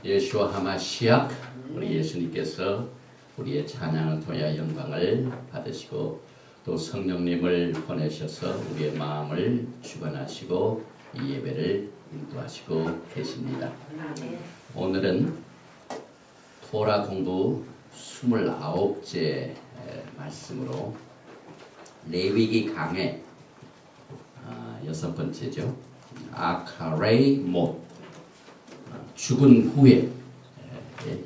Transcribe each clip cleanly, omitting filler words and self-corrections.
예수와 하마시약 우리 예수님께서 우리의 찬양을 통해 영광을 받으시고 또 성령님을 보내셔서 우리의 마음을 주관하시고 이 예배를 인도하시고 계십니다. 오늘은 토라 공부 29째 말씀으로 레위기 강의 6번째죠. 아카레이 못 죽은 후에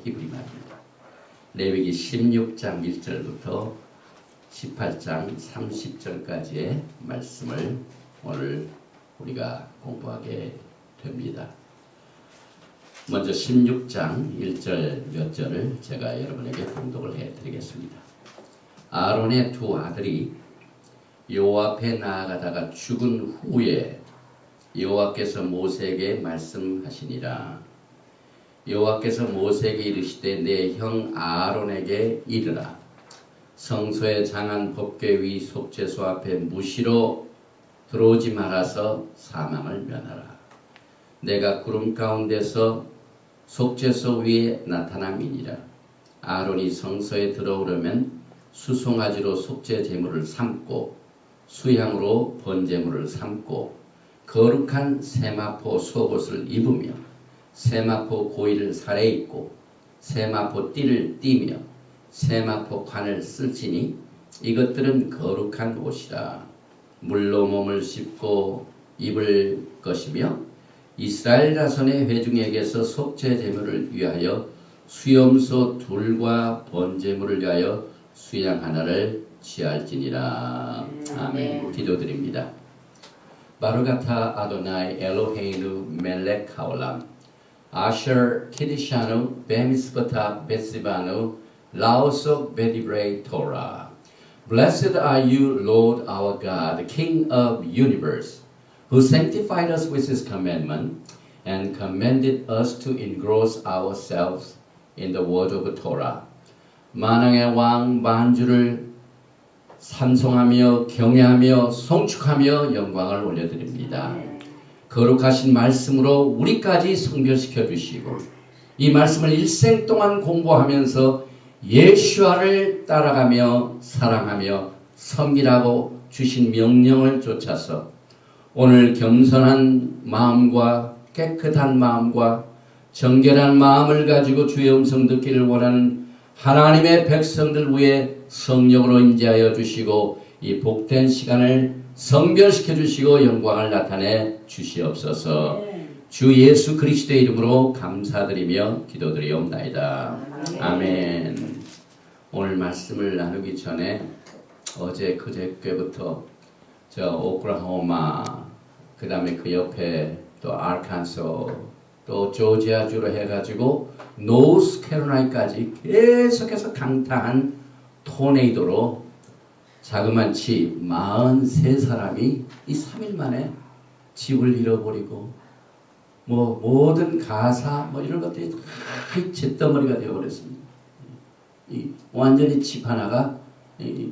히브리 말입니다. 레위기 16장 1절부터 18장 30절까지의 말씀을 오늘 우리가 공부하게 됩니다. 먼저 16장 1절 몇 절을 제가 여러분에게 봉독을 해드리겠습니다. 아론의 두 아들이 여호와 앞에 나아가다가 죽은 후에 여호와께서 모세에게 말씀하시니라. 여호와께서 모세에게 이르시되 내 형 아론에게 이르라. 성소의 장한 법궤 위 속죄소 앞에 무시로 들어오지 말아서 사망을 면하라. 내가 구름 가운데서 속죄소 위에 나타남이니라. 아론이 성소에 들어오려면 수송아지로 속죄 제물을 삼고 수향으로 번제물을 삼고 거룩한 세마포 속옷을 입으며 세마포 고이를 살에 입고 세마포 띠를 띠며 세마포 관을 쓸지니 이것들은 거룩한 옷이라. 물로 몸을 씻고 입을 것이며 이스라엘 자손의 회중에게서 속죄 제물을 위하여 수염소 둘과 번제물을 위하여 수양 하나를 취할지니라. 아멘. 기도드립니다. 바루가타 아도나이 엘로헤이누 멜렉 하올람 아셔 키디샤누 베미스바타 베시바누 라오속 베디브레이 토라. Blessed are you, Lord our God, King of universe, who sanctified us with his commandment and commanded us to engross ourselves in the word of Torah. 만왕의 왕 만주를 찬송하며 경외하며 송축하며 영광을 올려드립니다. 거룩하신 말씀으로 우리까지 성별시켜 주시고 이 말씀을 일생 동안 공부하면서 예수와를 따라가며 사랑하며 섬기라고 주신 명령을 쫓아서 오늘 겸손한 마음과 깨끗한 마음과 정결한 마음을 가지고 주의 음성 듣기를 원하는 하나님의 백성들 위해 성령으로 임재하여 주시고 이 복된 시간을 성별시켜 주시고 영광을 나타내 주시옵소서. 주 예수 그리스도의 이름으로 감사드리며 기도드리옵나이다. 아멘. 오늘 말씀을 나누기 전에 어제 그저께부터 저 오클라호마 그 다음에 그 옆에 또 아르칸소 또 조지아주로 해가지고 노스캐롤라이나까지 계속해서 강타한 토네이도로 자그마치 43사람이 이 3일 만에 집을 잃어버리고 뭐 모든 가사 뭐 이런 것들이 다 잿더머리가 되어버렸습니다. 완전히 집 하나가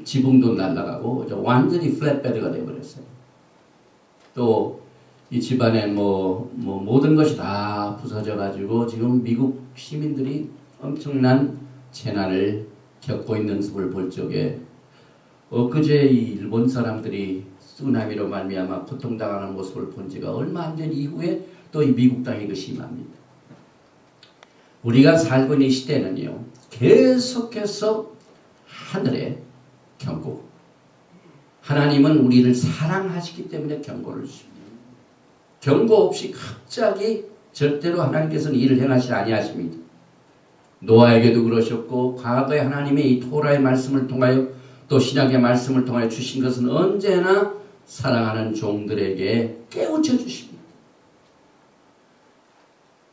지붕도 날아가고 완전히 플랫베드가 되어버렸어요. 또 이 집안에 뭐 모든 것이 다 부서져가지고 지금 미국 시민들이 엄청난 재난을 겪고 있는 모습을 볼 적에 엊그제 이 일본 사람들이 쓰나미로 말미암아 고통당하는 모습을 본 지가 얼마 안 된 이후에 또 이 미국 땅이 그 심합니다. 우리가 살고 있는 시대는요 계속해서 하늘의 경고. 하나님은 우리를 사랑하시기 때문에 경고를 주십니다. 경고 없이 갑자기 절대로 하나님께서는 일을 행하시지 아니하십니다. 노아에게도 그러셨고 과거에 하나님의 이 토라의 말씀을 통하여 또 신약의 말씀을 통하여 주신 것은 언제나 사랑하는 종들에게 깨우쳐 주십니다.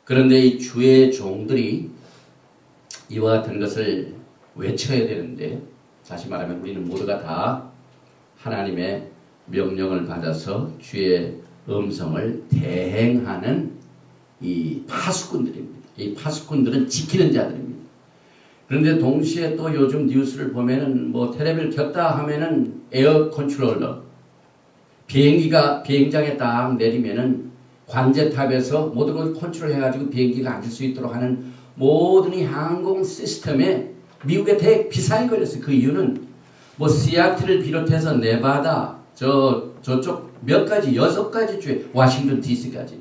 그런데 이 주의 종들이 이와 같은 것을 외쳐야 되는데 다시 말하면 우리는 모두가 다 하나님의 명령을 받아서 주의 음성을 대행하는 이 파수꾼들입니다. 이 파수꾼들은 지키는 자들입니다. 그런데 동시에 또 요즘 뉴스를 보면은 뭐 텔레비를 켰다 하면은 에어 컨트롤러 비행장에 딱 내리면은 관제탑에서 모든 걸 컨트롤해가지고 비행기가 앉을 수 있도록 하는 모든 이 항공 시스템에 미국에 되게 비싸게 걸렸어요. 그 이유는 뭐 시애틀을 비롯해서 네바다 저쪽 몇 가지 6가지 주에 워싱턴 DC까지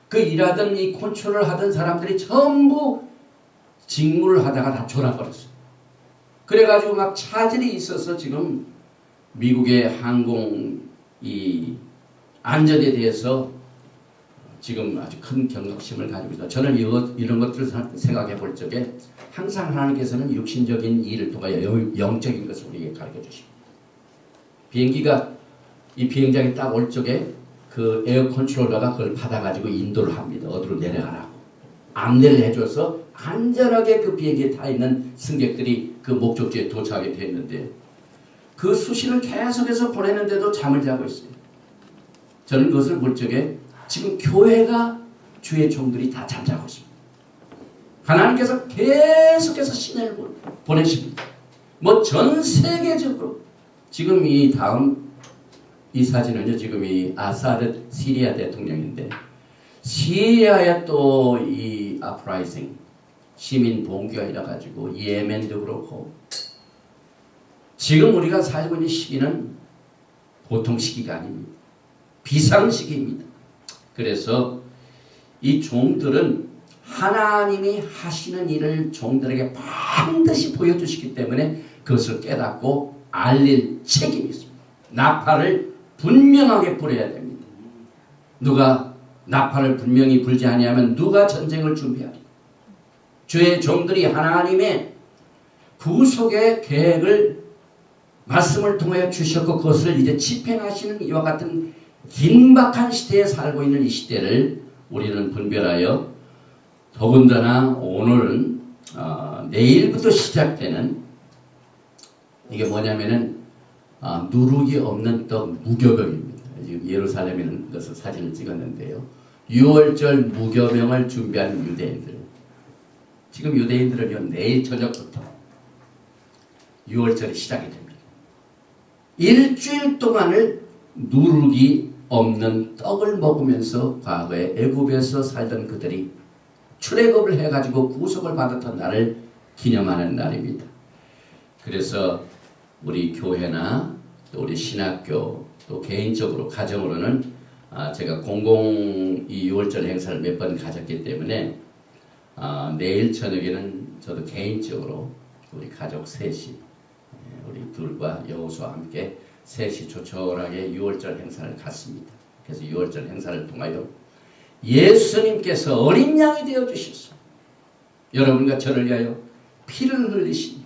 그 일하던 이 컨트롤을 하던 사람들이 전부 직무를 하다가 다 졸아버렸어요. 그래가지고 막 차질이 있어서 지금 미국의 항공 이 안전에 대해서 지금 아주 큰 경각심을 가지고 있다. 저는 이런 것들을 생각해 볼 적에 항상 하나님께서는 육신적인 일을 통하여 영적인 것을 우리에게 가르쳐 주십니다. 비행기가 이 비행장에 딱 올 적에 그 에어 컨트롤러가 그걸 받아가지고 인도를 합니다. 어디로 내려가라고. 안내를 해줘서 안전하게 그 비행기에 타 있는 승객들이 그 목적지에 도착하게 됐는데 그 수신을 계속해서 보내는데도 잠을 자고 있어요. 저는 그것을 볼 적에 지금 교회가 주의 종들이 다 잠자고 있습니다. 하나님께서 계속해서 신을 보내십니다. 뭐 전 세계적으로 지금 이 다음 이 사진은요, 지금 이 아사드 시리아 대통령인데 시리아에 또 이 아프라이징 시민 봉기가 일어가지고 예멘도 그렇고 지금 우리가 살고 있는 시기는 보통 시기가 아닙니다. 비상 시기입니다. 그래서 이 종들은 하나님이 하시는 일을 종들에게 반드시 보여주시기 때문에 그것을 깨닫고 알릴 책임이 있습니다. 나팔을 분명하게 불어야 됩니다. 누가 나팔을 분명히 불지 아니하면 누가 전쟁을 준비하리까? 주의 종들이 하나님의 구속의 계획을 말씀을 통하여 주셨고 그것을 이제 집행하시는 이와 같은 긴박한 시대에 살고 있는 이 시대를 우리는 분별하여 더군다나 오늘은 내일부터 시작되는 이게 뭐냐면은 누룩이 없는 떡 무교병입니다. 지금 예루살렘에 있는 것을 사진을 찍었는데요. 6월절 무교병을 준비하는 유대인들. 지금 유대인들은요 내일 저녁부터 6월절이 시작이 됩니다. 일주일 동안을 누룩이 없는 떡을 먹으면서 과거에 애굽에서 살던 그들이 출애굽을 해가지고 구속을 받았던 날을 기념하는 날입니다. 그래서 우리 교회나 또 우리 신학교 또 개인적으로 가정으로는 제가 공공 이 6월절 행사를 몇 번 가졌기 때문에 내일 저녁에는 저도 개인적으로 우리 가족 셋이 우리 둘과 여호수와 함께 셋이 조촐하게 6월절 행사를 갔습니다. 그래서 6월절 행사를 통하여 예수님께서 어린 양이 되어주셔서 여러분과 저를 위하여 피를 흘리신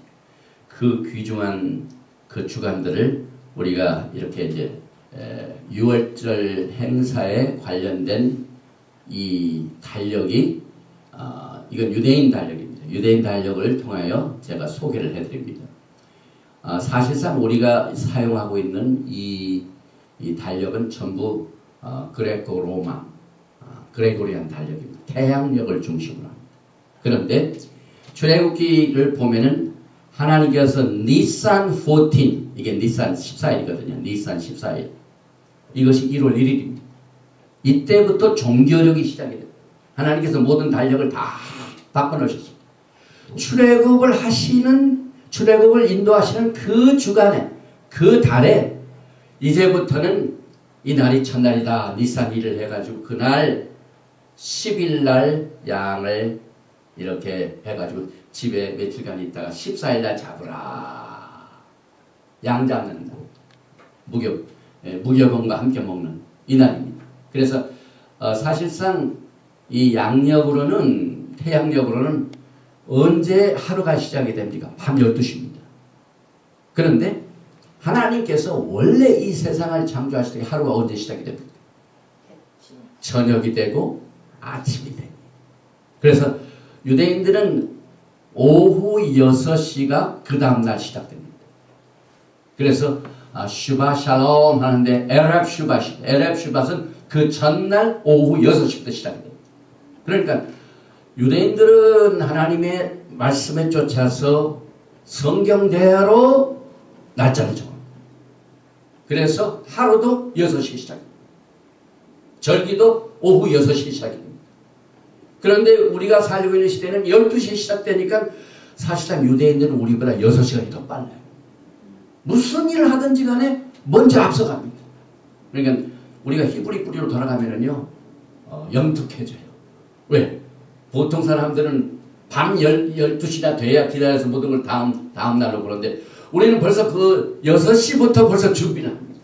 그 귀중한 그 주간들을 우리가 이렇게 이제 6월절 행사에 관련된 이 달력이 이건 유대인 달력입니다. 유대인 달력을 통하여 제가 소개를 해드립니다. 사실상 우리가 사용하고 있는 이 달력은 전부 그레코 로마, 그레고리안 달력입니다. 태양력을 중심으로 합니다. 그런데 출애굽기를 보면은 하나님께서 니산 14, 이게 니산 14일이거든요. 니산 14일. 이것이 1월 1일입니다. 이때부터 종교력이 시작이 됩니다. 하나님께서 모든 달력을 다 바꿔놓으셨습니다. 출애굽을 인도하시는 그 주간에, 그 달에 이제부터는 이 날이 첫날이다. 니산 1을 해가지고 그날 10일 날 양을 이렇게 해가지고 집에 며칠간 있다가 14일 날 잡으라. 양 잡는 날. 무교병과 함께 먹는 이날입니다. 그래서 사실상 이 양력으로는 태양력으로는 언제 하루가 시작이 됩니까? 밤 12시입니다. 그런데 하나님께서 원래 이 세상을 창조하실 때 하루가 언제 시작이 됩니까? 저녁이 되고 아침이 됩니다. 그래서 유대인들은 오후 6시가 그 다음날 시작됩니다. 그래서 슈바 샬롬 하는데 에렙 슈밧은 그 전날 오후 6시부터 시작이 됩니다. 그러니까 유대인들은 하나님의 말씀에 쫓아서 성경대로 날짜를 정합니다. 그래서 하루도 6시에 시작합니다. 절기도 오후 6시에 시작이 됩니다. 그런데 우리가 살고 있는 시대는 12시에 시작되니까 사실상 유대인들은 우리보다 6시간이 더 빨라요. 무슨 일을 하든지 간에 먼저 앞서갑니다. 그러니까 우리가 히브리 뿌리로 돌아가면은요, 영특해져요. 왜? 보통 사람들은 밤 12시나 돼야 기다려서 모든 걸 다음 날로 보는데 우리는 벌써 그 6시부터 벌써 준비를 합니다.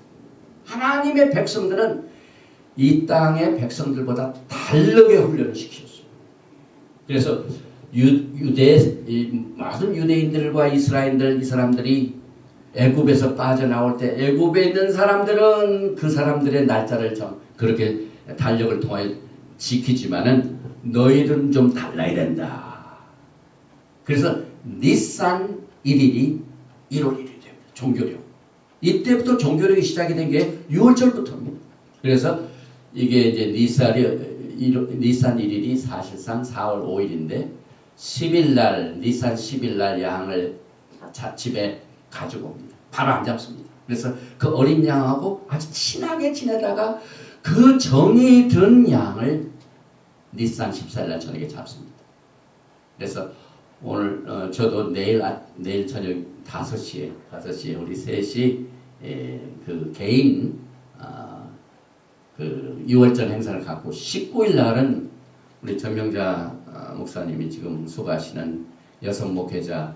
하나님의 백성들은 이 땅의 백성들보다 다르게 훈련을 시키셨어요. 그래서 모든 유대인들과 이스라엘들, 이 사람들이 애굽에서 빠져나올 때 애굽에 있는 사람들은 그 사람들의 날짜를 그렇게 달력을 통해 지키지만은 너희들은 좀 달라야 된다. 그래서 니산 1일이 1월 1일이 됩니다. 종교력. 이때부터 종교력이 시작이 된 게 6월절부터입니다. 그래서 이게 이제 니산 1일이 사실상 4월 5일인데 10일날 니산 10일날 양을 집에 가지고 옵니다. 바로 안 잡습니다. 그래서 그 어린 양하고 아주 친하게 지내다가 그 정이 든 양을 니산 14일날 저녁에 잡습니다. 그래서 오늘 저도 내일 저녁 5시에 우리 셋이 그 개인 그 6월절 행사를 갖고 19일 날은 우리 정명자 목사님이 지금 수고하시는 여성 목회자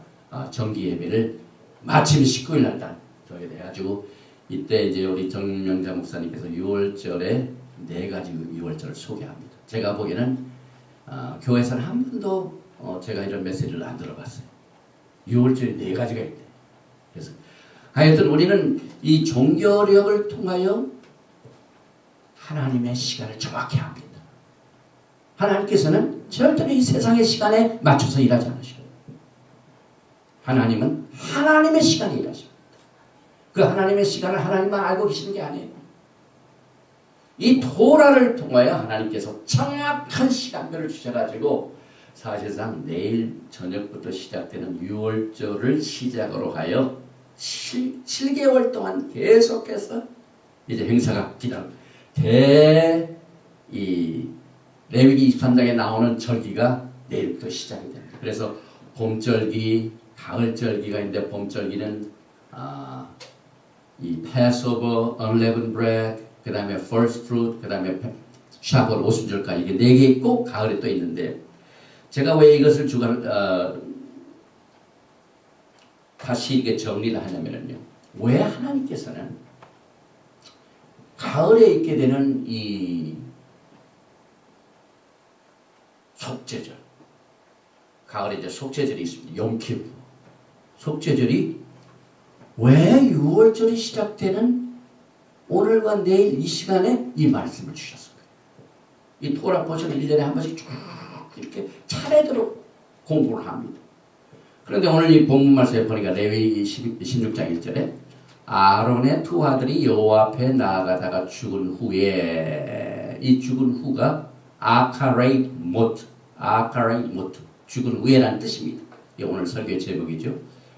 정기 예배를 마침 19일 날 저게 돼가지고 이때 이제 우리 정명자 목사님께서 6월절에 4가지 6월절을 소개합니다. 제가 보기에는 교회에서는 한 번도 제가 이런 메시지를 안 들어봤어요. 6월절이 4가지가 있대. 그래서 하여튼 우리는 이 종교력을 통하여 하나님의 시간을 정확히 합니다. 하나님께서는 절대로 이 세상의 시간에 맞춰서 일하지 않으셔요. 하나님은 하나님의 시간에 일하십니다. 그 하나님의 시간을 하나님만 알고 계시는 게 아니에요. 이 토라를 통하여 하나님께서 정확한 시간별을 주셔가지고 사실상 내일 저녁부터 시작되는 6월절을 시작으로 하여 7개월 동안 계속해서 이제 행사가 기다립니다. 이 레위기 23장에 나오는 절기가 내일부터 시작이 됩니다. 그래서 봄절기, 가을절기가 있는데 봄절기는 이 Passover, Unleavened Bread, 그 다음에 First Fruit, 그 다음에 샤봇 오순절까지 이게 4개 있고 가을에 또 있는데 제가 왜 이것을 다시 이렇게 정리를 하냐면요. 왜 하나님께서는 가을에 있게 되는 이 속죄절, 가을에 이제 속죄절이 있습니다. 욤키프 속죄절이 왜 6월절이 시작되는 오늘과 내일 이 시간에 이 말씀을 주셨을까요? 이 토라 포션을 1년에 한 번씩 쭉 이렇게 차례대로 공부를 합니다. 그런데 오늘 이 본문 말씀에 보니까 레위기 16장 1절에 아론의 두 아들이 여호와 앞에 나아가다가 죽은 후에 이 죽은 후가 아카레이 모트 죽은 후에라는 뜻입니다. 이 오늘 설교의 제목이죠.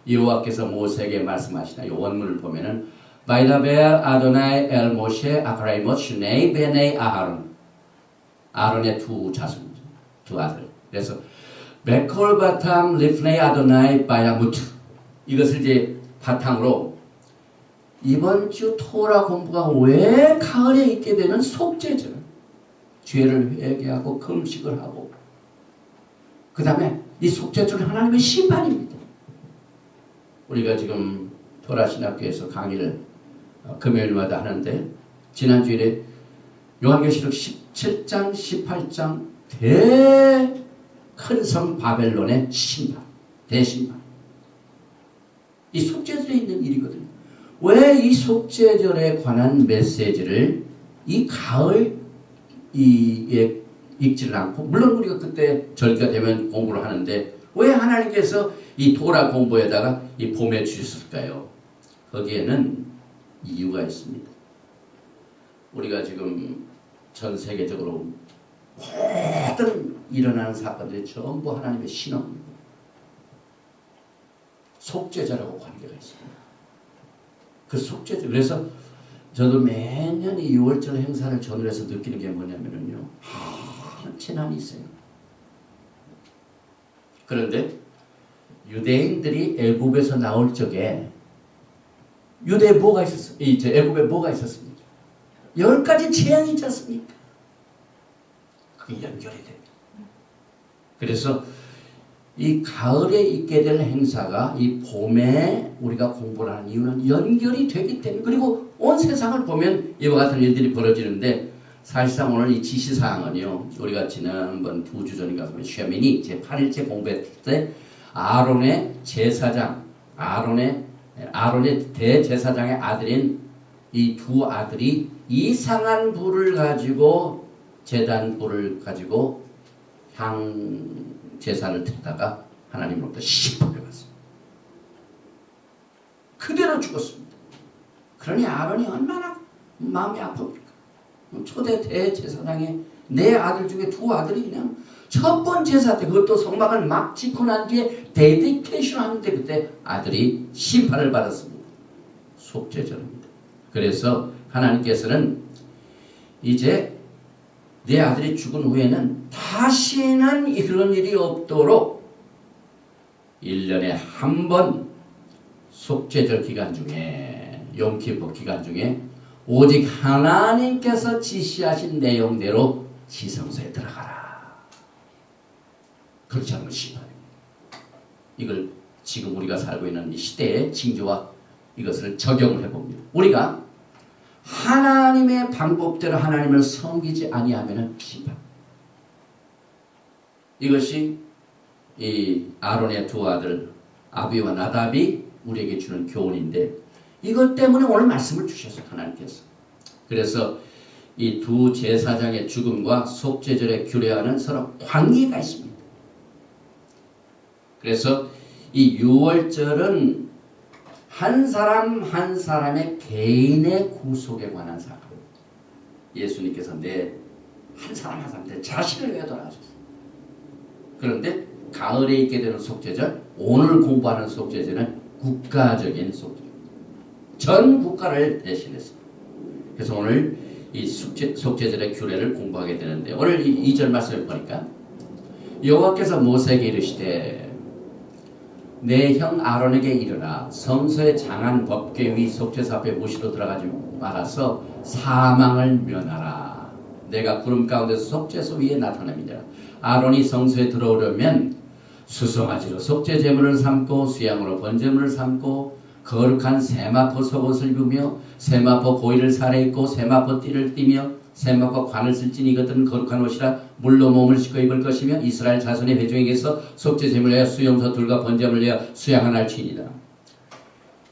여호와께서 모세에게 말씀하시나 이 원문을 보면은 바이다베 아도나이 엘 모셰 아카레이 모트 슈네이 베네이 아하론 아론의 두 자손 두 아들. 그래서 베콜 바탐 리프네이 아도나이 바야무트 이것을 이제 바탕으로 이번 주 토라 공부가 왜 가을에 있게 되는 속죄절, 죄를 회개하고 금식을 하고 그 다음에 이 속죄절은 하나님의 심판입니다. 우리가 지금 토라 신학교에서 강의를 금요일마다 하는데 지난주일에 요한계시록 17장 18장 큰 성 바벨론의 심판, 대심판 이 속죄절에 있는 일이거든요. 왜 이 속죄절에 관한 메시지를 이 가을 읽지를 않고 물론 우리가 그때 절기가 되면 공부를 하는데 왜 하나님께서 이 토라 공부에다가 이 봄에 주셨을까요? 거기에는 이유가 있습니다. 우리가 지금 전 세계적으로 모든 일어나는 사건들이 전부 하나님의 신호입니다. 속죄절하고 관계가 있습니다. 그 속죄절. 그래서 저도 매년 이 6월절 행사를 전후해서 느끼는 게 뭐냐면요. 재난이 있어요. 그런데 유대인들이 애굽에서 나올 적에 유대에 뭐가 있었어요? 애굽에 뭐가 있었습니까? 10가지 재앙이 있지 않습니까? 그게 연결이 됩니다. 그래서 이 가을에 있게 될 행사가 이 봄에 우리가 공부를 하는 이유는 연결이 되기 때문에, 그리고 온 세상을 보면 이와 같은 일들이 벌어지는데, 사실상 오늘 이 지시사항은요, 우리가 지난번 2주 전인가 보면 쉐미니 제8일째 공부했을 때 아론의 제사장, 아론의 대제사장의 아들인 이 두 아들이 이상한 불을 가지고, 제단 불을 가지고 향 제사를 드리다가 하나님으로부터 심판을 받습니다. 그대로 죽었습니다. 그러니 아론이 얼마나 마음이 아픕니까? 초대 대제사장의 내 아들 중에 두 아들이 그냥 첫 번째 제사 때, 그것도 성막을 막 짓고 난 뒤에 데디케이션 하는데 그때 아들이 심판을 받았습니다. 속죄절입니다. 그래서 하나님께서는 이제 내 아들이 죽은 후에는 다시는 이런 일이 없도록 1년에 한 번 속죄절 기간 중에, 용키푸 기간 중에 오직 하나님께서 지시하신 내용대로 지성소에 들어가라. 그렇지 않으면 심판입니다. 이걸 지금 우리가 살고 있는 이 시대의 징조와 이것을 적용을 해봅니다. 우리가 하나님의 방법대로 하나님을 섬기지 아니하면 심판. 이것이 이 아론의 두 아들 아비와 나답이 우리에게 주는 교훈인데, 이것 때문에 오늘 말씀을 주셔서 하나님께서, 그래서 이 두 제사장의 죽음과 속죄절의 규례와는 서로 관계가 있습니다. 그래서 이 6월절은 한 사람 한 사람의 개인의 구속에 관한 사건. 예수님께서 한 사람 한 사람한테 자신을 위해 돌아가셨어요. 그런데 가을에 있게 되는 속죄절, 오늘 공부하는 속죄절은 국가적인 속죄절, 전 국가를 대신했습니다. 그래서 오늘 이 속죄절의 규례를 공부하게 되는데, 오늘 이 2절 말씀을 보니까 여호와께서 모세에게 이르시되 내 형 아론에게 일어나 성소의 장한 법궤 위 속죄소 앞에 무시로 들어가지 말아서 사망을 면하라. 내가 구름 가운데서 속죄소 위에 나타납니다. 아론이 성소에 들어오려면 수송아지로 속죄 제물을 삼고 수양으로 번제물을 삼고 거룩한 세마포 속옷을 입으며 세마포 고이를 살에 입고 세마포 띠를 띠며 세마포 관을 쓸지니 이것들은 거룩한 옷이라 물로 몸을 씻고 입을 것이며 이스라엘 자손의 회중에게서 속죄 제물을 내어 수염소 둘과 번제물을 내어 수양하날 치니라.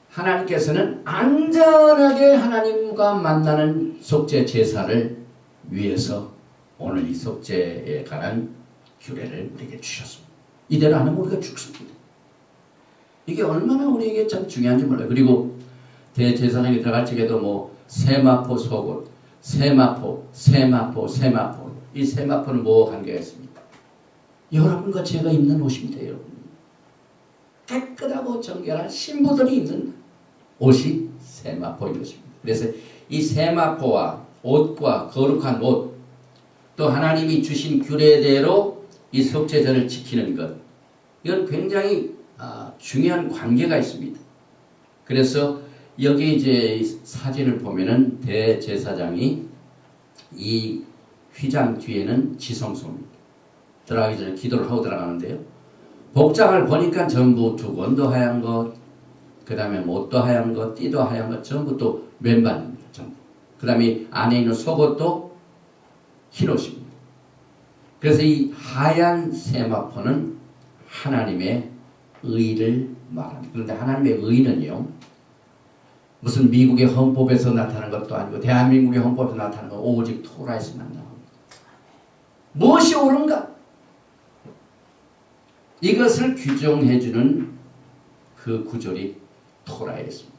하나님께서는 안전하게 하나님과 만나는 속죄 제사를 위해서 오늘 이 속죄에 관한 규례를 우리에게 주셨습니다. 이대로 안 하면 우리가 죽습니다. 이게 얼마나 우리에게 참 중요한지 몰라요. 그리고 대제사장이 들어갈 적에도 세마포 속옷, 세마포. 이 세마포는 뭐와 관계가 있습니까? 여러분과 제가 입는 옷입니다, 여러분. 깨끗하고 정결한 신부들이 입는 옷이 세마포인 것입니다. 그래서 이 세마포와 옷과 거룩한 옷, 또 하나님이 주신 규례대로 이 속죄절을 지키는 것, 이건 굉장히 중요한 관계가 있습니다. 그래서 여기 이제 사진을 보면은 대제사장이 이 휘장 뒤에는 지성소입니다. 들어가기 전에 기도를 하고 들어가는데요. 복장을 보니까 전부 두건도 하얀 것, 그 다음에 못도 하얀 것, 띠도 하얀 것, 전부 또 맨발입니다. 전부. 그 다음에 안에 있는 속옷도 흰 옷입니다. 그래서 이 하얀 세마포는 하나님의 의를 말합니다. 그런데 하나님의 의는요, 무슨 미국의 헌법에서 나타나는 것도 아니고 대한민국의 헌법에서 나타나는 건 오직 토라에서만 나옵니다. 무엇이 옳은가? 이것을 규정해주는 그 구절이 토라에 있습니다.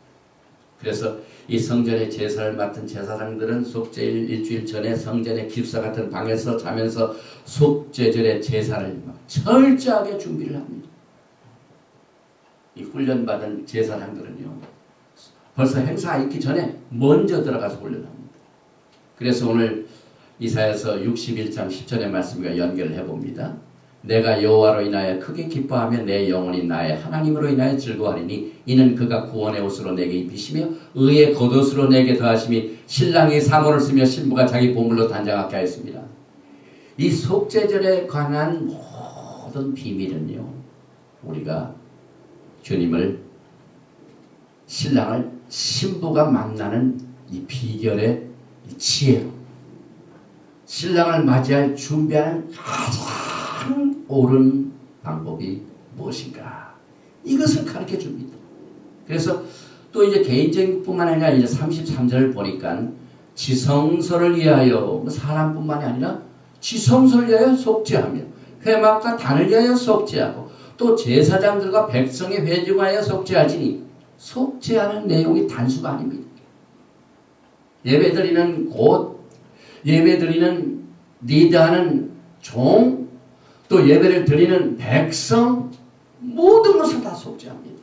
그래서 이 성전의 제사를 맡은 제사장들은 속죄일 일주일 전에 성전의 기숙사 같은 방에서 자면서 속죄절의 제사를 철저하게 준비를 합니다. 이 훈련받은 제사장들은요, 벌써 행사 있기 전에 먼저 들어가서 훈련합니다. 그래서 오늘 이사야서 61장 10절의 말씀과 연결을 해봅니다. 내가 여호와로 인하여 크게 기뻐하며 내 영혼이 나의 하나님으로 인하여 즐거워하리니 이는 그가 구원의 옷으로 내게 입히시며 의의 겉옷으로 내게 더하심이 신랑이 상호를 쓰며 신부가 자기 보물로 단장하게 하였습니다. 이 속죄절에 관한 모든 비밀은요, 우리가 주님을, 신랑을 신부가 만나는 이 비결의 이 지혜로 신랑을 맞이할 준비하는 가장 옳은 방법이 무엇인가, 이것을 가르쳐 줍니다. 그래서 또 이제 개인적인 뿐만 아니라 이제 33절을 보니까 지성소를 위하여, 사람뿐만이 아니라 지성소를 위하여 속죄하며 회막과 단을 위하여 속죄하고 또 제사장들과 백성의 회중하여 속죄하지니, 속죄하는 내용이 단수가 아닙니다. 예배드리는 곳, 예배드리는 리드하는 종, 또 예배를 드리는 백성, 모든 것을 다 속죄합니다.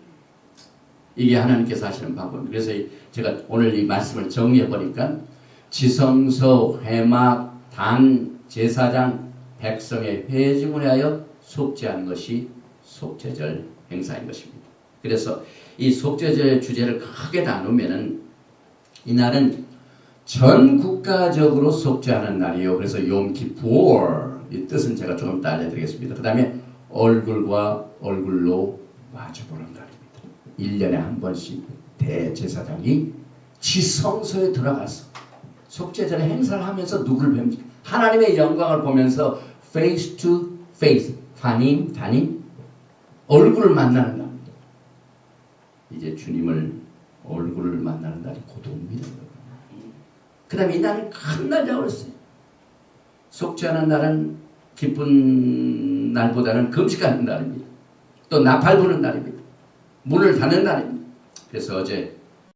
이게 하나님께서 하시는 방법입니다. 그래서 제가 오늘 이 말씀을 정리해 보니까 지성소, 회막, 단, 제사장, 백성의 회중을 위하여 속죄하는 것이 속죄절 행사인 것입니다. 그래서 이 속죄절의 주제를 크게 나누면은 이날은 전 국가적으로 속죄하는 날이에요. 그래서 욤키푸어, 이 뜻은 제가 조금 더 알려드리겠습니다. 그 다음에 얼굴과 얼굴로 마주보는 날입니다. 1년에 한 번씩 대제사장이 지성소에 들어가서 속죄절의 행사를 하면서 누구를 뵙니까? 하나님의 영광을 보면서 face to face, 담임, 얼굴을 만나는 날입니다. 이제 주님을 얼굴을 만나는 날이 곧 옵니다. 그 다음에 이 날은 큰 날이라고 그랬어요. 속죄하는 날은 기쁜 날보다는 금식하는 날입니다. 또 나팔 부는 날입니다. 문을 닫는 날입니다. 그래서 어제